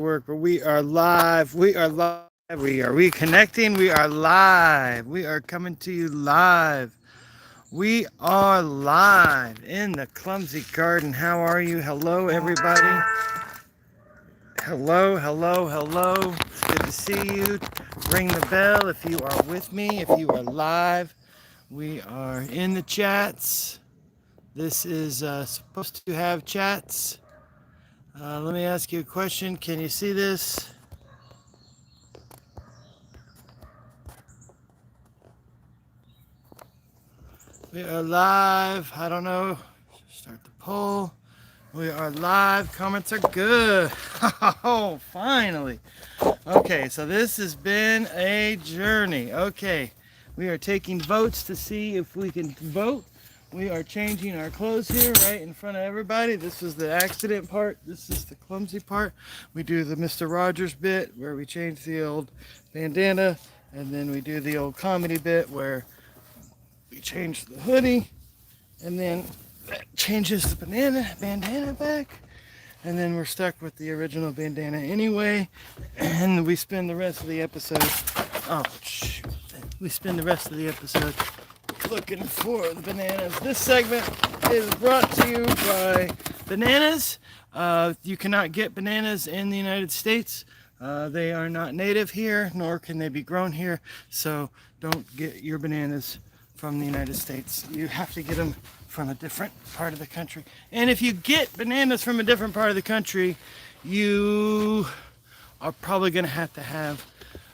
work, but we are live. We are live. We are reconnecting. We are live. We are coming to you live. We are live in the Clumsy Garden. How are you? Hello, everybody. Hello, hello, hello. It's good to see you. Ring the bell if you are with me, if you are live. We are in the chats. This is supposed to have chats. Let me ask you a question. Can you see this? We are live. I don't know. Start the poll. We are live. Comments are good. Oh, finally. Okay, so this has been a journey. Okay, we are taking votes to see if we can vote. We are changing our clothes here right in front of everybody. This is the accident part. This is the clumsy part. We do the Mr. Rogers bit where we change the old bandana, and then we do the old comedy bit where we change the hoodie, and then that changes the bandana back, and then we're stuck with the original bandana anyway, and we spend the rest of the episode, oh shoot, we spend the rest of the episode looking for the bananas. This segment is brought to you by bananas. You cannot get bananas in the United States. They are not native here, nor can they be grown here, so don't get your bananas from the United States. You have to get them from a different part of the country. And if you get bananas from a different part of the country, you are probably going to have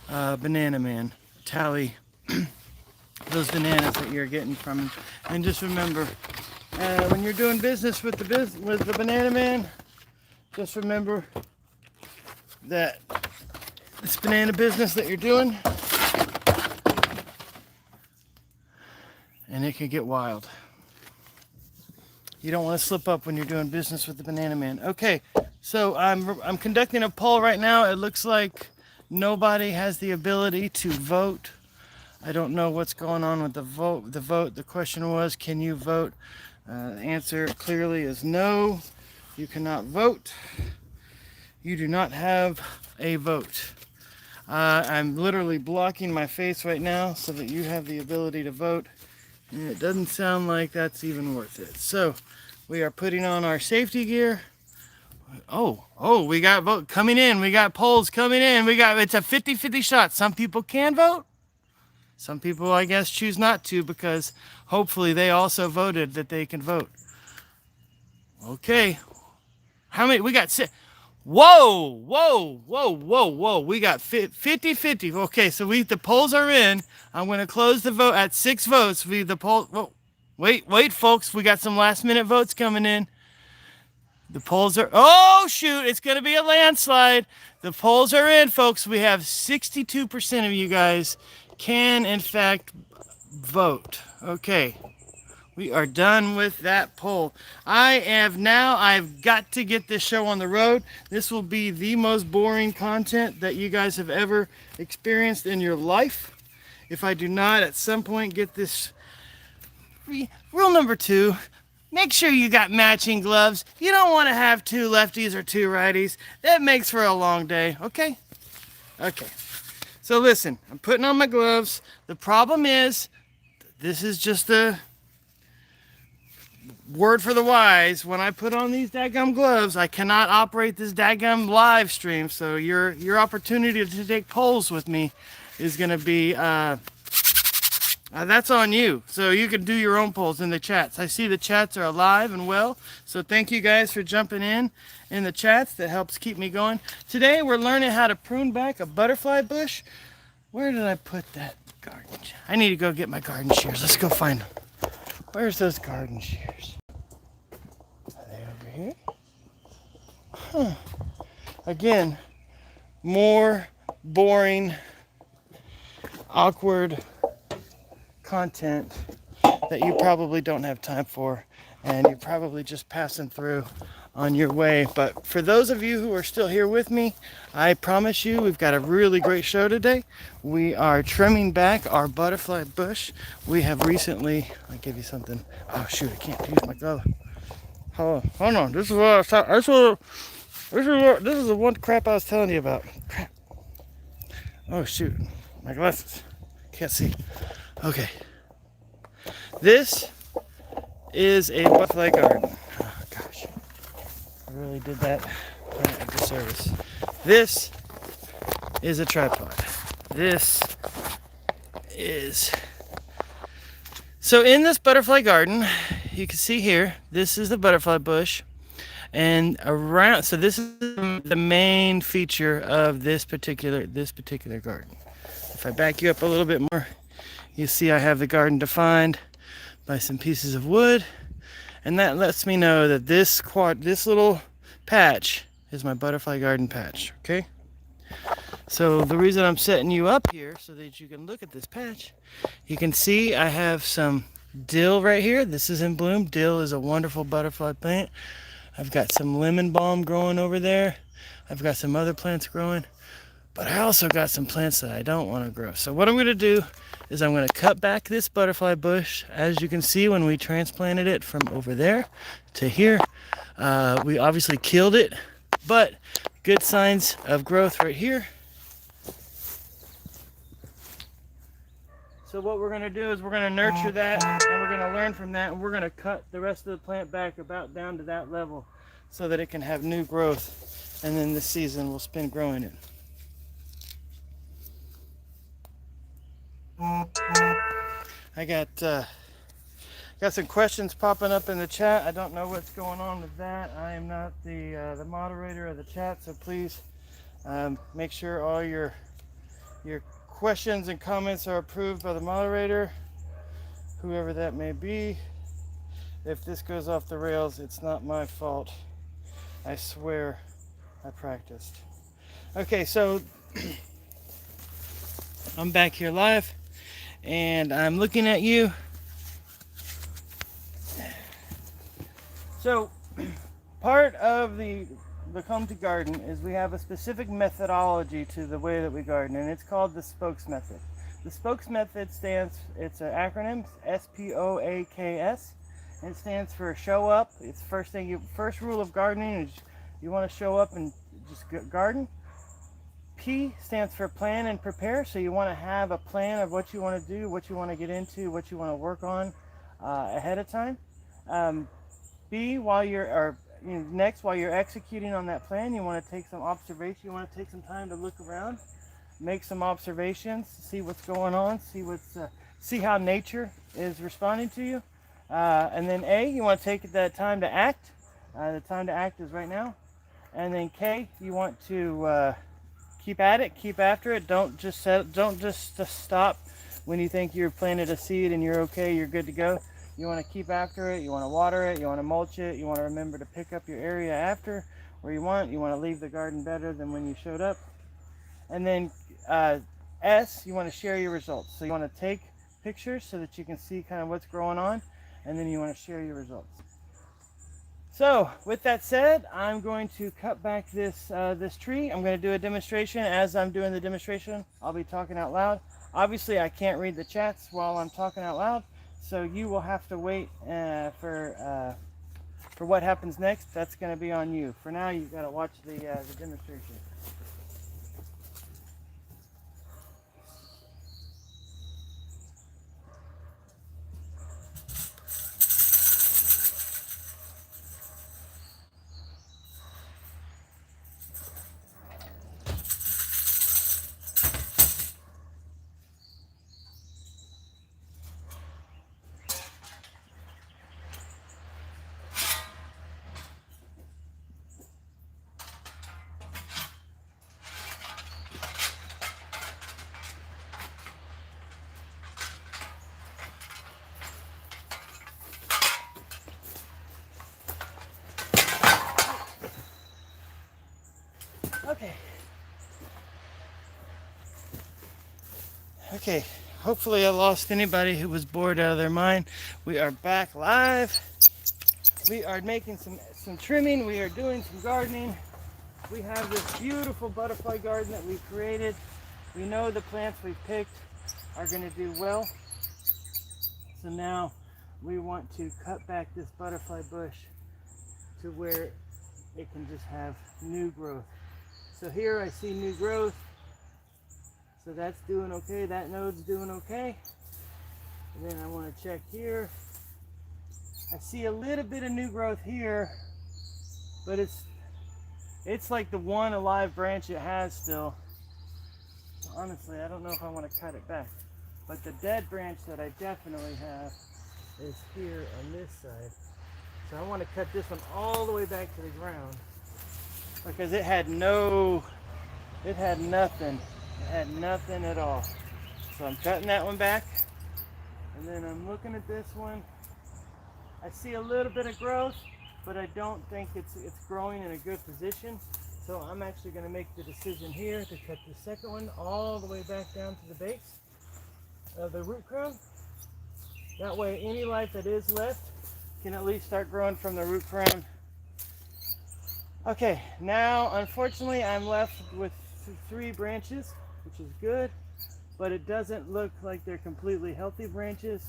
Banana Man tally those bananas that you're getting from him. And just remember, when you're doing business with the Banana Man, just remember that this banana business that you're doing, and it can get wild. You don't want to slip up when you're doing business with the Banana Man. Okay, so I'm conducting a poll right now. It looks like nobody has the ability to vote. I don't know what's going on with the vote. The question was, can you vote? The answer clearly is no. You cannot vote. You do not have a vote. I'm literally blocking my face right now so that you have the ability to vote. And it doesn't sound like that's even worth it. So we are putting on our safety gear. Oh, we got vote coming in. We got polls coming in. It's a 50-50 shot. Some people can vote. Some people, I guess, choose not to because hopefully they also voted that they can vote. Okay. How many? We got six. Whoa. We got 50-50. Okay, so the polls are in. I'm going to close the vote at 6 votes. Whoa. Wait, folks. We got some last minute votes coming in. The polls are, oh shoot, it's going to be a landslide. The polls are in, folks. We have 62% of you guys can in fact vote. Okay. We are done with that poll. I've got to get this show on the road. This will be the most boring content that you guys have ever experienced in your life. If I do not at some point get this. Rule number 2, make sure you got matching gloves. You don't want to have 2 lefties or 2 righties. That makes for a long day, okay? Okay. So listen, I'm putting on my gloves. The problem is, this is just a word for the wise. When I put on these dadgum gloves, I cannot operate this dadgum live stream. So your opportunity to take polls with me is going to be, that's on you. So you can do your own polls in the chats. I see the chats are alive and well. So thank you guys for jumping in the chats. That helps keep me going. Today we're learning how to prune back a butterfly bush. Where did I put that garden? I need to go get my garden shears. Let's go find them. Where's those garden shears? Are they over here? Huh. Again, more boring, awkward content that you probably don't have time for, and you're probably just passing through on your way. But for those of you who are still here with me, I promise you we've got a really great show today. We are trimming back our butterfly bush. We have recently, I'll give you something. Oh shoot, I can't use my glove. Hold on. This is what I was talking. This is the one crap I was telling you about. Crap. Oh shoot, my glasses. Can't see. Okay. This is a butterfly garden. Oh gosh, I really did that plant a disservice. This is a tripod. This is... So in this butterfly garden, you can see here, this is the butterfly bush. And around, so this is the main feature of this particular garden. If I back you up a little bit more, you see I have the garden defined by some pieces of wood, and that lets me know that this little patch is my butterfly garden patch. Okay. So the reason I'm setting you up here so that you can look at this patch, you can see I have some dill right here. This is in bloom. Dill is a wonderful butterfly plant. I've got some lemon balm growing over there. I've got some other plants growing, but I also got some plants that I don't want to grow. So what I'm going to do is I'm going to cut back this butterfly bush. As you can see, when we transplanted it from over there to here, we obviously killed it, but good signs of growth right here. So what we're going to do is we're going to nurture that, and we're going to learn from that, and we're going to cut the rest of the plant back about down to that level so that it can have new growth, and then this season we'll spend growing it. I got some questions popping up in the chat. I don't know what's going on with that. I am not the moderator of the chat, so please make sure all your questions and comments are approved by the moderator, whoever that may be. If this goes off the rails, it's not my fault. I swear I practiced. Okay, so I'm back here live, and I'm looking at you. So part of the clumsy garden is we have a specific methodology to the way that we garden, and it's called the spokes method. The spokes method it's an acronym, SPOAKS, and it stands for show up. It's first rule of gardening is you want to show up and just garden. P stands for plan and prepare, so you want to have a plan of what you want to do, what you want to get into, what you want to work on ahead of time. B, while you're executing on that plan, you want to take some observation. You want to take some time to look around, make some observations, see what's going on, see how nature is responding to you. And then A, you want to take that time to act. The time to act is right now. And then K, you want to keep at it, keep after it. Don't just stop when you think you've planted a seed and you're okay, you're good to go. You want to keep after it, you want to water it, you want to mulch it, you want to remember to pick up your area after where you want to leave the garden better than when you showed up. And then S, you want to share your results. So you want to take pictures so that you can see kind of what's going on, and then you want to share your results. So with that said, I'm going to cut back this tree. I'm going to do a demonstration. As I'm doing the demonstration, I'll be talking out loud. Obviously, I can't read the chats while I'm talking out loud, so you will have to wait for what happens next. That's going to be on you. For now, you've got to watch the demonstration. Okay, hopefully I lost anybody who was bored out of their mind. We are back live. We are making some trimming. We are doing some gardening. We have this beautiful butterfly garden that we've created. We know the plants we've picked are going to do well. So now we want to cut back this butterfly bush to where it can just have new growth. So here I see new growth. So that's doing okay. That node's doing okay. And then I want to check here. I see a little bit of new growth here, but it's like the one alive branch it has still. So honestly, I don't know if I want to cut it back. But the dead branch that I definitely have is here on this side. So I want to cut this one all the way back to the ground because it had nothing. It had nothing at all. So I'm cutting that one back. And then I'm looking at this one. I see a little bit of growth, but I don't think it's growing in a good position. So I'm actually going to make the decision here to cut the second one all the way back down to the base of the root crown. That way any life that is left can at least start growing from the root crown. Okay, now unfortunately I'm left with 3 branches, which is good, but it doesn't look like they're completely healthy branches.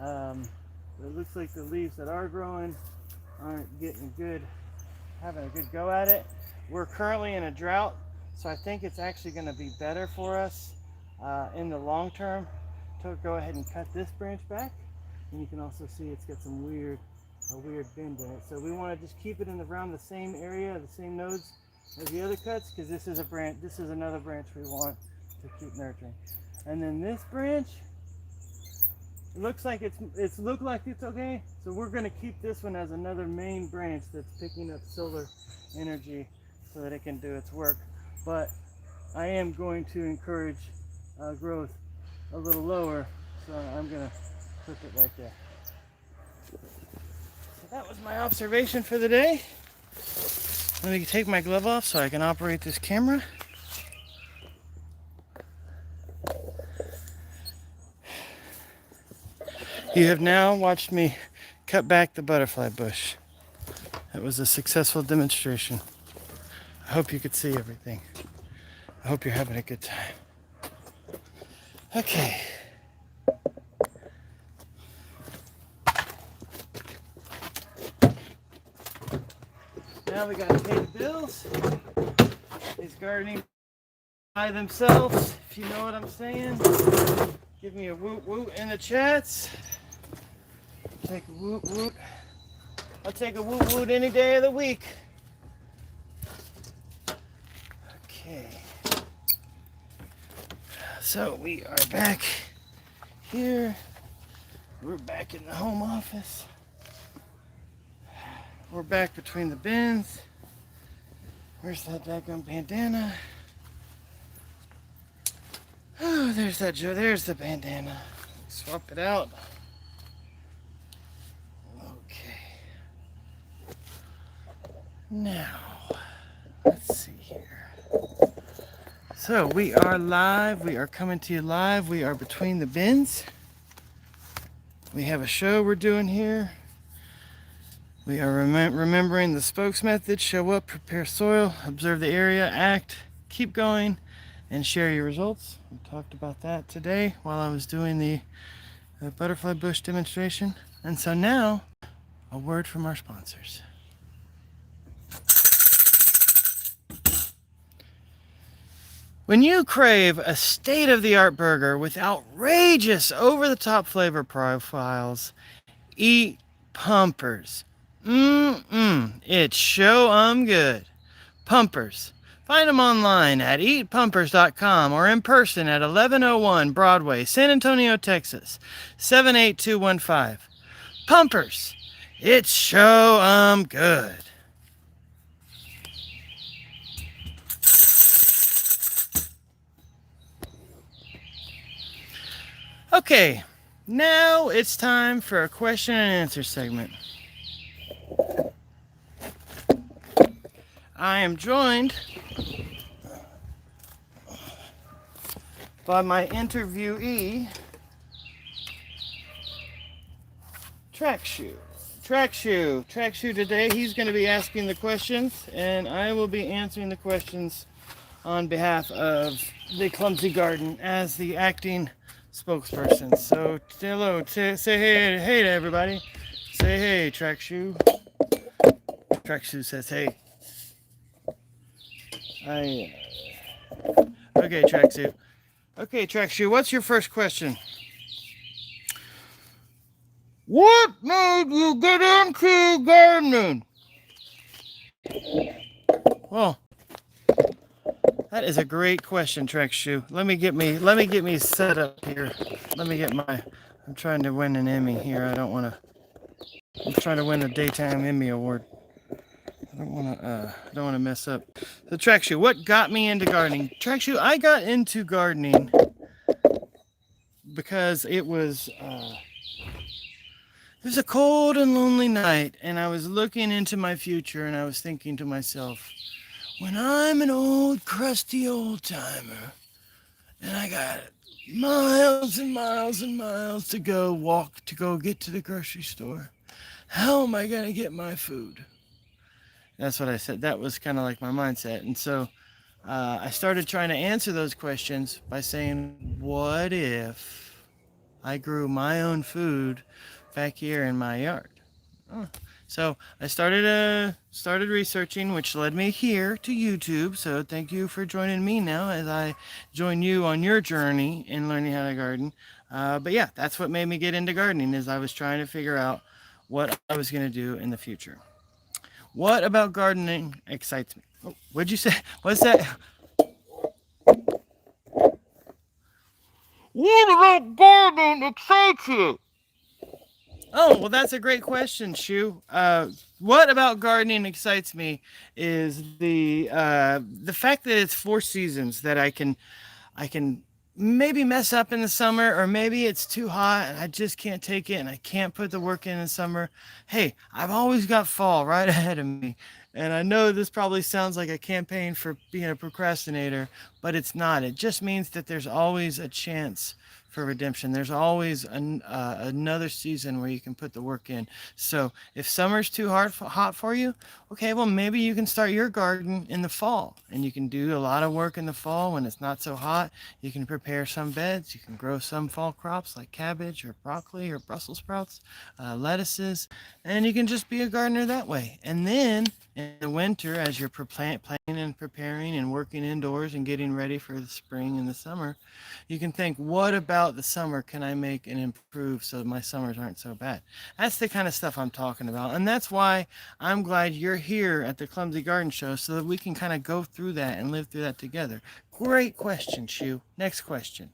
It looks like the leaves that are growing aren't having a good go at it. We're currently in a drought, so I think it's actually going to be better for us in the long term to go ahead and cut this branch back. And you can also see it's got some weird bend in it. So we want to just keep it around the same area, the same nodes as the other cuts, because this is another branch we want to keep nurturing. And then this branch, it looks like it's okay. So we're going to keep this one as another main branch that's picking up solar energy so that it can do its work. But I am going to encourage growth a little lower, so I'm going to put it right there. So that was my observation for the day. Let me take my glove off so I can operate this camera. You have now watched me cut back the butterfly bush. It was a successful demonstration. I hope you could see everything. I hope you're having a good time. Okay. Now we gotta pay the bills. These gardening by themselves, if you know what I'm saying. Give me a woot woot in the chats. Take a woot woot. I'll take a woot woot any day of the week. Okay. So we are back here. We're back in the home office. We're back between the bins. Where's that daggum bandana? Oh, there's that Joe. There's the bandana. Swap it out. Okay. Now, let's see here. So we are live. We are coming to you live. We are between the bins. We have a show we're doing here. We are remembering the spokes method. Show up, prepare soil, observe the area, act, keep going, and share your results. We talked about that today while I was doing the butterfly bush demonstration. And so now, a word from our sponsors. When you crave a state-of-the-art burger with outrageous over-the-top flavor profiles, eat Pumpers. It's show good. Pumpers. Find them online at eatpumpers.com or in person at 1101 Broadway, San Antonio, Texas, 78215. Pumpers. It's show good. Okay, now it's time for a question and answer segment. I am joined by my interviewee, Trackshoe. Trackshoe today, he's going to be asking the questions, and I will be answering the questions on behalf of the Clumsy Garden as the acting spokesperson. So, hello, say hey to everybody. Say hey, Trackshoe. Tracksuit says, hey, I. Okay, Tracksuit. Okay, Tracksuit, what's your first question? What made you get into gardening? Well, that is a great question, Tracksuit. Let me get me set up here. Let me get my. I'm trying to win an Emmy here. I don't want to. I'm trying to win a daytime Emmy award. I don't want to mess up. So, Trackshoe, what got me into gardening? Trackshoe, I got into gardening because it was a cold and lonely night, and I was looking into my future, and I was thinking to myself, when I'm an old crusty old timer, and I got miles and miles and miles to go walk to go get to the grocery store, how am I gonna get my food? That's what I said. That was kind of like my mindset. And so I started trying to answer those questions by saying, what if I grew my own food back here in my yard? Oh. So I started researching, which led me here to YouTube. So thank you for joining me now as I join you on your journey in learning how to garden. But yeah, that's what made me get into gardening is I was trying to figure out what I was going to do in the future. What about gardening excites me? Oh, what'd you say? What's that? What about gardening excites you? Oh, well, that's a great question, Shu. What about gardening excites me is the fact that it's 4 seasons that I can maybe mess up in the summer, or maybe it's too hot and I just can't take it and I can't put the work in the summer. Hey, I've always got fall right ahead of me. And I know this probably sounds like a campaign for being a procrastinator, but it's not. It just means that there's always a chance for redemption. There's always another season where you can put the work in. So if summer's too hot for you, okay, well, maybe you can start your garden in the fall and you can do a lot of work in the fall when it's not so hot. You can prepare some beds. You can grow some fall crops like cabbage or broccoli or Brussels sprouts, lettuces, and you can just be a gardener that way. And then in the winter, as you're planning and preparing and working indoors and getting ready for the spring and the summer, you can think, what about the summer can I make and improve so my summers aren't so bad? That's the kind of stuff I'm talking about. And that's why I'm glad you're here at the Clumsy Garden Show so that we can kind of go through that and live through that together. Great question, Shu. Next question.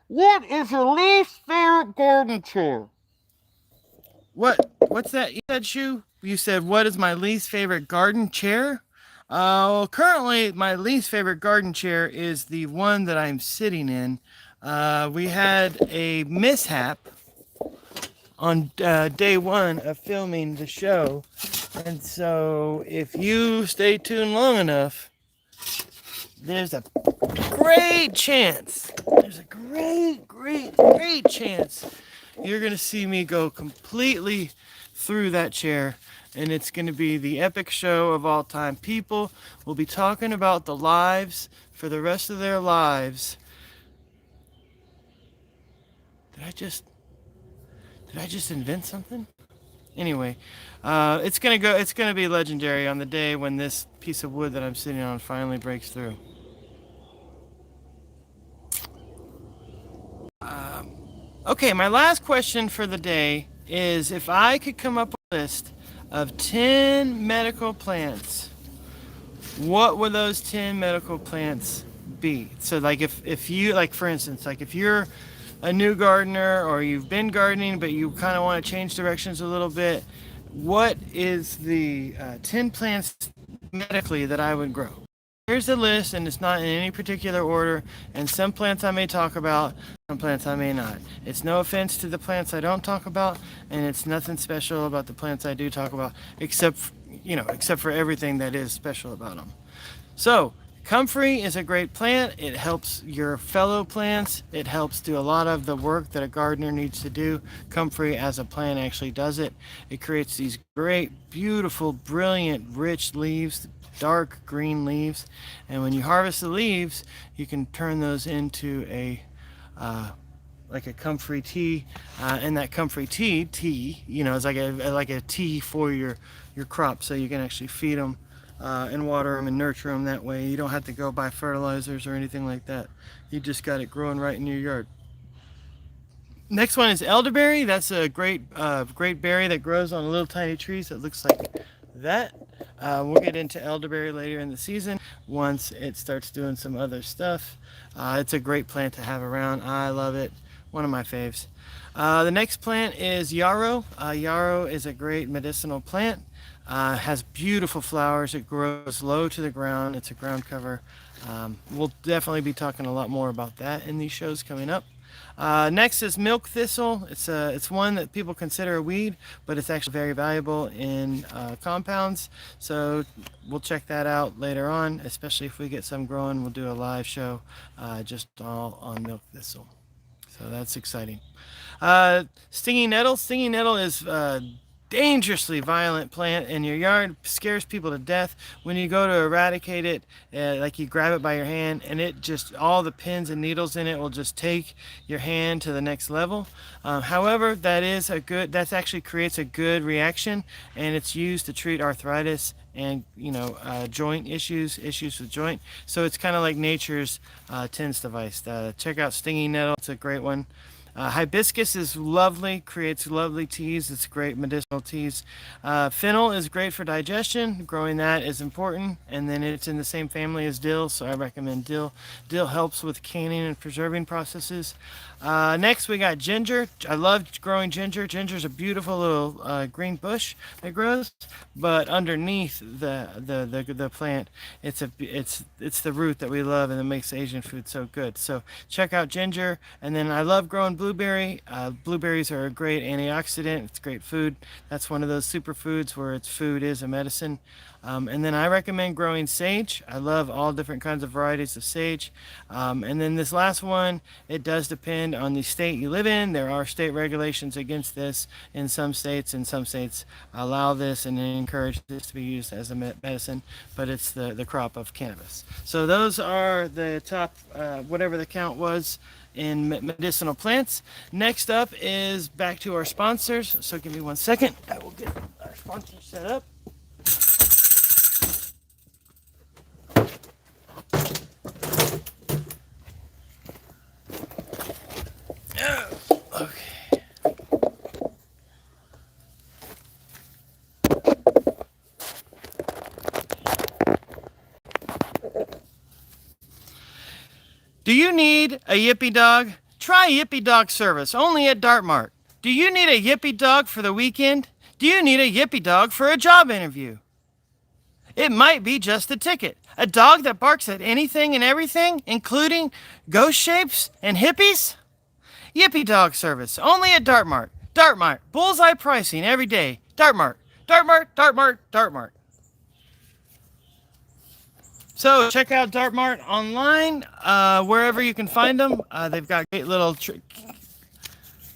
What is your least favorite garden chore? What's that you said, Shu? You said, what is my least favorite garden chair? Well, currently, my least favorite garden chair is the one that I'm sitting in. We had a mishap on day one of filming the show. And so, if you stay tuned long enough, there's a great chance you're going to see me go completely through that chair. And it's going to be the epic show of all time. People will be talking about the lives for the rest of their lives. Did I just invent something? Anyway, it's gonna be legendary on the day when this piece of wood that I'm sitting on finally breaks through. Okay, my last question for the day is if I could come up with a list of 10 medical plants, what would those 10 medical plants be? So like if you like for instance, like if you're a new gardener or you've been gardening but you kind of want to change directions a little bit, what is the 10 plants medically that I would grow? Here's the list, and it's not in any particular order, and some plants I may talk about, some plants I may not. It's no offense to the plants I don't talk about, and it's nothing special about the plants I do talk about, except for everything that is special about them. So, comfrey is a great plant. It helps your fellow plants. It helps do a lot of the work that a gardener needs to do. Comfrey as a plant actually does it. It creates these great, beautiful, brilliant, rich leaves, dark green leaves. And when you harvest the leaves, you can turn those into a like a comfrey tea, and that comfrey tea, is like a tea for your crop, so you can actually feed them and water them and nurture them that way. You don't have to go buy fertilizers or anything like that. You just got it growing right in your yard. Next one is elderberry. That's a great berry that grows on little tiny trees that looks like that. We'll get into elderberry later in the season once it starts doing some other stuff. It's a great plant to have around. I love it. One of my faves. The next plant is yarrow. Yarrow is a great medicinal plant. Has beautiful flowers. It grows low to the ground. It's a ground cover. We'll definitely be talking a lot more about that in these shows coming up. Next is milk thistle. It's one that people consider a weed, but it's actually very valuable in compounds. So we'll check that out later on, especially if we get some growing. We'll do a live show just all on milk thistle. So that's exciting. Stinging nettle. Stinging nettle is dangerously violent plant in your yard. Scares people to death. When you go to eradicate it, like you grab it by your hand, and it just, all the pins and needles in it will just take your hand to the next level. However, that actually creates a good reaction, and it's used to treat arthritis and joint issues with joint. So it's kind of like nature's TENS device. Check out stinging nettle. It's a great one. Hibiscus is lovely, creates lovely teas. It's great medicinal teas. Fennel is great for digestion. Growing that is important. And then it's in the same family as dill, so I recommend dill. Dill helps with canning and preserving processes. Next, we got ginger. I love growing ginger. Ginger is a beautiful little green bush that grows, but underneath the plant, it's the root that we love, and it makes Asian food so good. So check out ginger. And then I love growing blueberry. Blueberries are a great antioxidant. It's great food. That's one of those superfoods where its food is a medicine. And then I recommend growing sage. I love all different kinds of varieties of sage. And then this last one, it does depend on the state you live in. There are state regulations against this in some states, and some states allow this and encourage this to be used as a medicine, but it's the crop of cannabis. So those are the top, whatever the count was, in medicinal plants. Next up is back to our sponsors. So give me 1 second. I will get our sponsors set up. Okay. Do you need a Yippy dog? Try Yippy Dog Service, only at Dartmart. Do you need a Yippy dog for the weekend? Do you need a Yippy dog for a job interview? It might be just the ticket. A dog that barks at anything and everything, including ghost shapes and hippies? Yippy Dog Service, only at Dartmart. Dartmart, bullseye pricing every day. Dartmart, Dartmart, Dartmart, Dartmart. So check out Dartmart online, wherever you can find them. They've got great little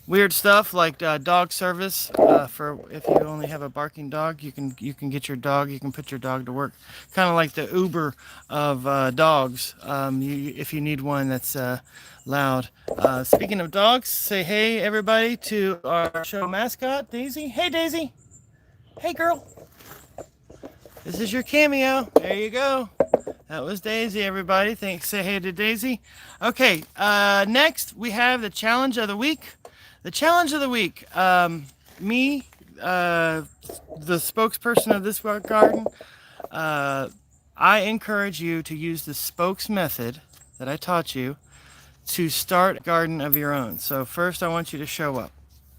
weird stuff like dog service for if you only have a barking dog. You can get your dog. You can put your dog to work, kind of like the Uber of dogs. If you need one that's loud. Speaking of dogs, say hey everybody to our show mascot, Daisy. Hey Daisy. Hey girl. This is your cameo. There you go. That was Daisy, everybody. Thanks. Say hey to Daisy. Okay, next we have the challenge of the week. The challenge of the week. Me, the spokesperson of this garden, I encourage you to use the spokes method that I taught you to start a garden of your own. So first I want you to show up.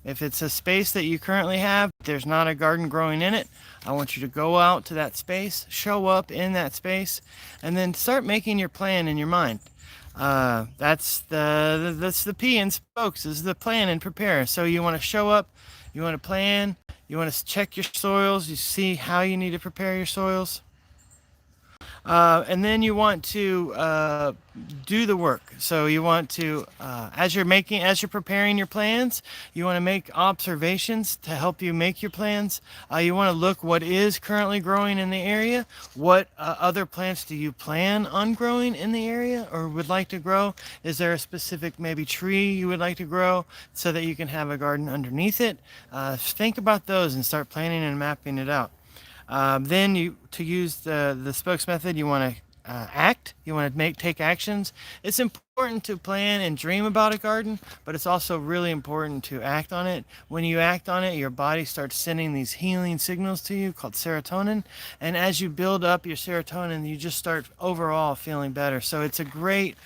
If it's a space that you currently have, there's not a garden growing in it, I want you to go out to that space, show up in that space, and then start making your plan in your mind. That's the P in spokes, is the plan and prepare. So you want to show up, you want to plan, you want to check your soils, you see how you need to prepare your soils. And then you want to do the work. So you want to, as you're preparing your plans, you want to make observations to help you make your plans. You want to look what is currently growing in the area. What other plants do you plan on growing in the area or would like to grow? Is there a specific maybe tree you would like to grow so that you can have a garden underneath it? Think about those and start planning and mapping it out. Then to use the spokes method, you want to act. You want to take actions. It's important to plan and dream about a garden, but it's also really important to act on it. When you act on it, your body starts sending these healing signals to you called serotonin. And as you build up your serotonin, you just start overall feeling better. So it's a great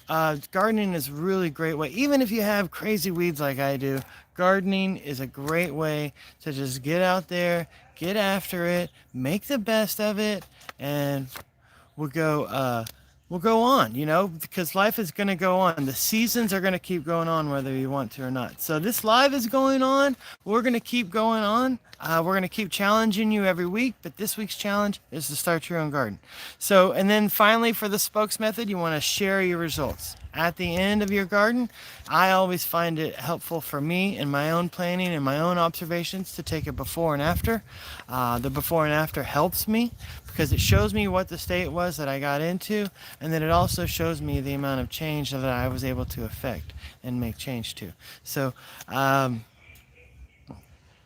gardening is a really great way. Even if you have crazy weeds like I do, gardening is a great way to just get out there, get after it, make the best of it, and we'll go on, because life is going to go on. The seasons are going to keep going on whether you want to or not. So this live is going on. We're going to keep going on. We're going to keep challenging you every week, but this week's challenge is to start your own garden. So, and then finally for the spokes method, you want to share your results. At the end of your garden, I always find it helpful for me in my own planning and my own observations to take a before and after. The before and after helps me because it shows me what the state was that I got into, and then it also shows me the amount of change that I was able to affect and make change to. So,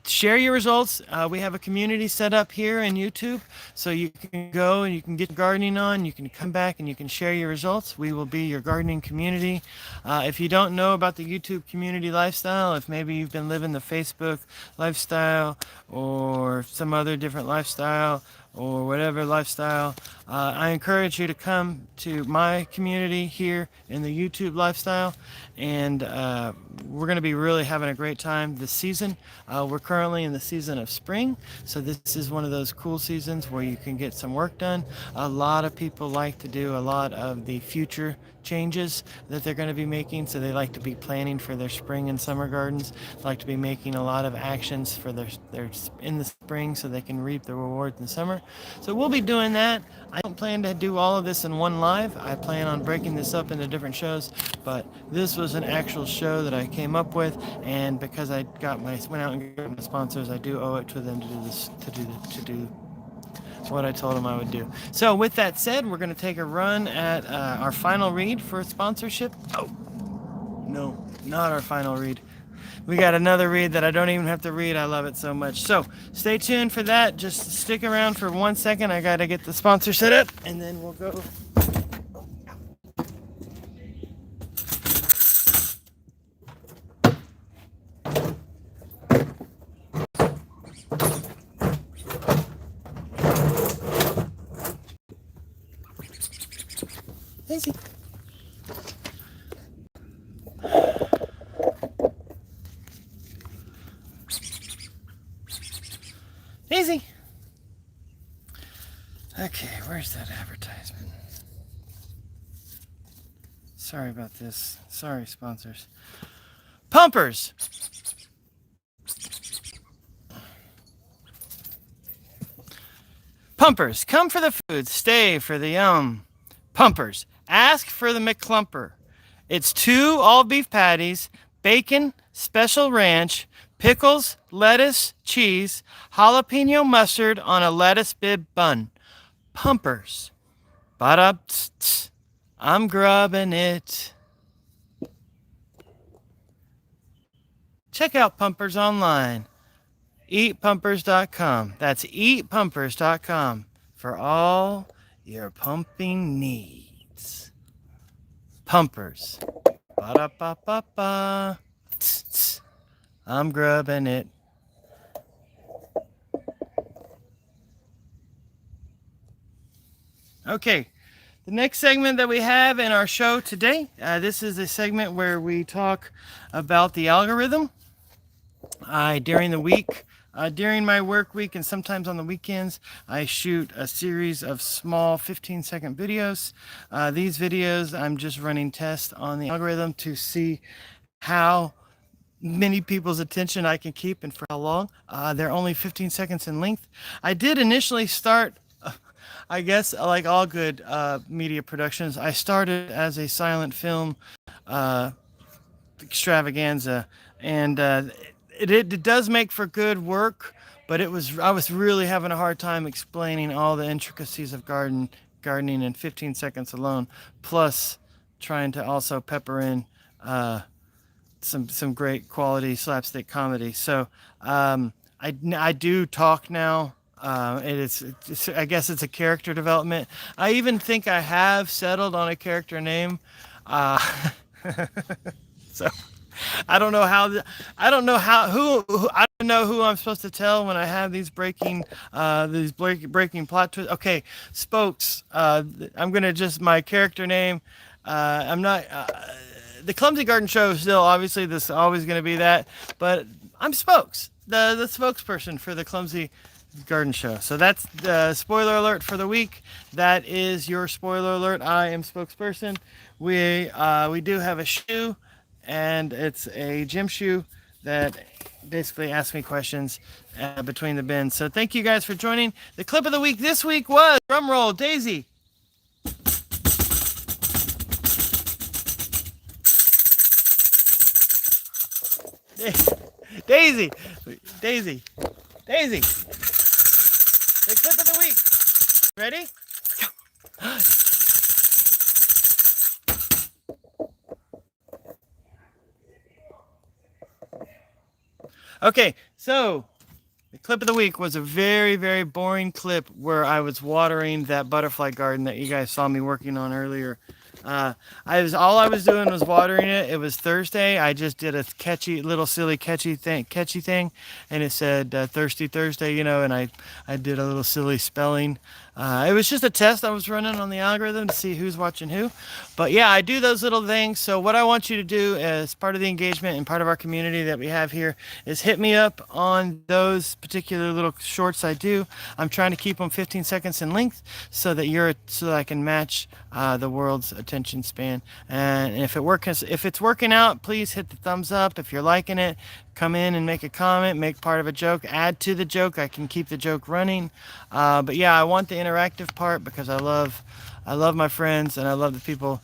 share your results. We have a community set up here in YouTube, so you can go and you can get gardening on. You can come back and you can share your results. We will be your gardening community. If you don't know about the YouTube community lifestyle, if maybe you've been living the Facebook lifestyle or some other different lifestyle or whatever lifestyle, I encourage you to come to my community here in the YouTube lifestyle, and we're going to be really having a great time this season. We're currently in the season of spring, so this is one of those cool seasons where you can get some work done. A lot of people like to do a lot of the future changes that they're going to be making, so they like to be planning for their spring and summer gardens, like to be making a lot of actions for their in the spring so they can reap the rewards in summer. So we'll be doing that. I don't plan to do all of this in one live. I plan on breaking this up into different shows, but this was an actual show that I came up with, and because I went out and got my sponsors, I do owe it to them to do this, to do what I told them I would do. So with that said, we're going to take a run at our final read for sponsorship. Oh, no, not our final read. We got another read that I don't even have to read. I love it so much. So stay tuned for that. Just stick around for 1 second. I got to get the sponsor set up, and then we'll go. Daisy. Daisy. Okay, where's that advertisement? Sorry about this. Sorry, sponsors. Pumpers. Pumpers, come for the food, stay for the yum. Pumpers, ask for the McClumper. It's 2 all-beef patties, bacon, special ranch, pickles, lettuce, cheese, jalapeno mustard on a lettuce bib bun. Pumpers. Ba-da, I'm grubbing it. Check out Pumpers online. Eatpumpers.com. That's eatpumpers.com for all your pumping needs. Pumpers. Ba-da-ba-ba-ba. I'm grubbing it. Okay, the next segment that we have in our show today, this is a segment where we talk about the algorithm. During the week, during my work week and sometimes on the weekends, I shoot a series of small 15-second videos. These videos, I'm just running tests on the algorithm to see how many people's attention I can keep and for how long. They're only 15 seconds in length. I did initially start I guess like all good media productions, I started as a silent film uh, extravaganza, and it does make for good work. But I was really having a hard time explaining all the intricacies of gardening in 15 seconds alone, plus trying to also pepper in uh, some great quality slapstick comedy. So I do talk now. I guess it's a character development. I even think I have settled on a character name. Uh, so I don't know how. I don't know how. I don't know who I'm supposed to tell when I have breaking plot twists. Okay, spokes. I'm gonna just my character name. I'm not. The Clumsy Garden Show is still obviously this always gonna be that, but I'm spokes. The spokesperson for the Clumsy Garden Show. So that's the spoiler alert for the week. That is your spoiler alert. I am spokesperson. We do have a shoe, and it's a gym shoe that basically asks me questions between the bins. So thank you guys for joining. The clip of the week this week was drum roll, Daisy. Daisy, Daisy, Daisy. The clip of the week. Ready? Okay, so the clip of the week was a very, very boring clip where I was watering that butterfly garden that you guys saw me working on earlier. All I was doing was watering it. It was Thursday. I just did a catchy little silly catchy thing, and it said Thirsty Thursday, and I did a little silly spelling. It was just a test I was running on the algorithm to see who's watching who. But yeah, I do those little things. So what I want you to do as part of the engagement and part of our community that we have here is hit me up on those particular little shorts I do. I'm trying to keep them 15 seconds in length so that I can match the world's attention span. And if it's working out, please hit the thumbs up. If you're liking it, come in and make a comment, make part of a joke, add to the joke. I can keep the joke running. But yeah, I want the interactive part because I love my friends and I love the people.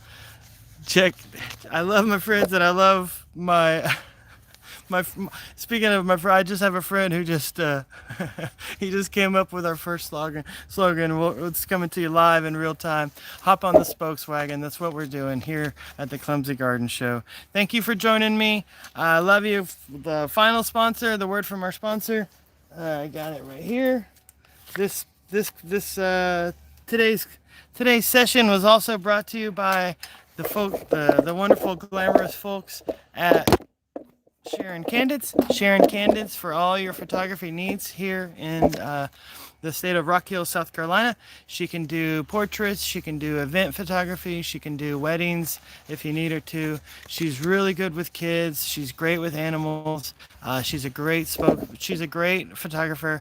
I love my friends and I love my speaking of my friend, I just have a friend who just he just came up with our first slogan. It's coming to you live in real time. Hop on the spokes wagon. That's what we're doing here at the Clumsy Garden Show. Thank you for joining me. I love you. The final sponsor, the word from our sponsor. I got it right here. Today's session was also brought to you by the wonderful glamorous folks at Sharon Candids for all your photography needs here in the state of Rock Hill, South Carolina. She can do portraits, she can do event photography, she can do weddings if you need her to. She's really good with kids, she's great with animals. She's a great photographer.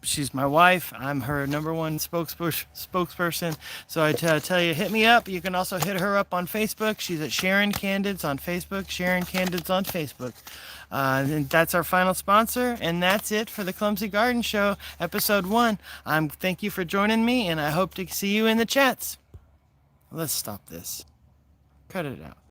She's my wife. I'm her number one spokesperson. So I tell you, hit me up. You can also hit her up on Facebook. She's at Sharon Candids on Facebook. Sharon Candids on Facebook. And that's our final sponsor, and that's it for the Clumsy Garden Show, episode 1. Thank you for joining me, and I hope to see you in the chats. Let's stop this. Cut it out.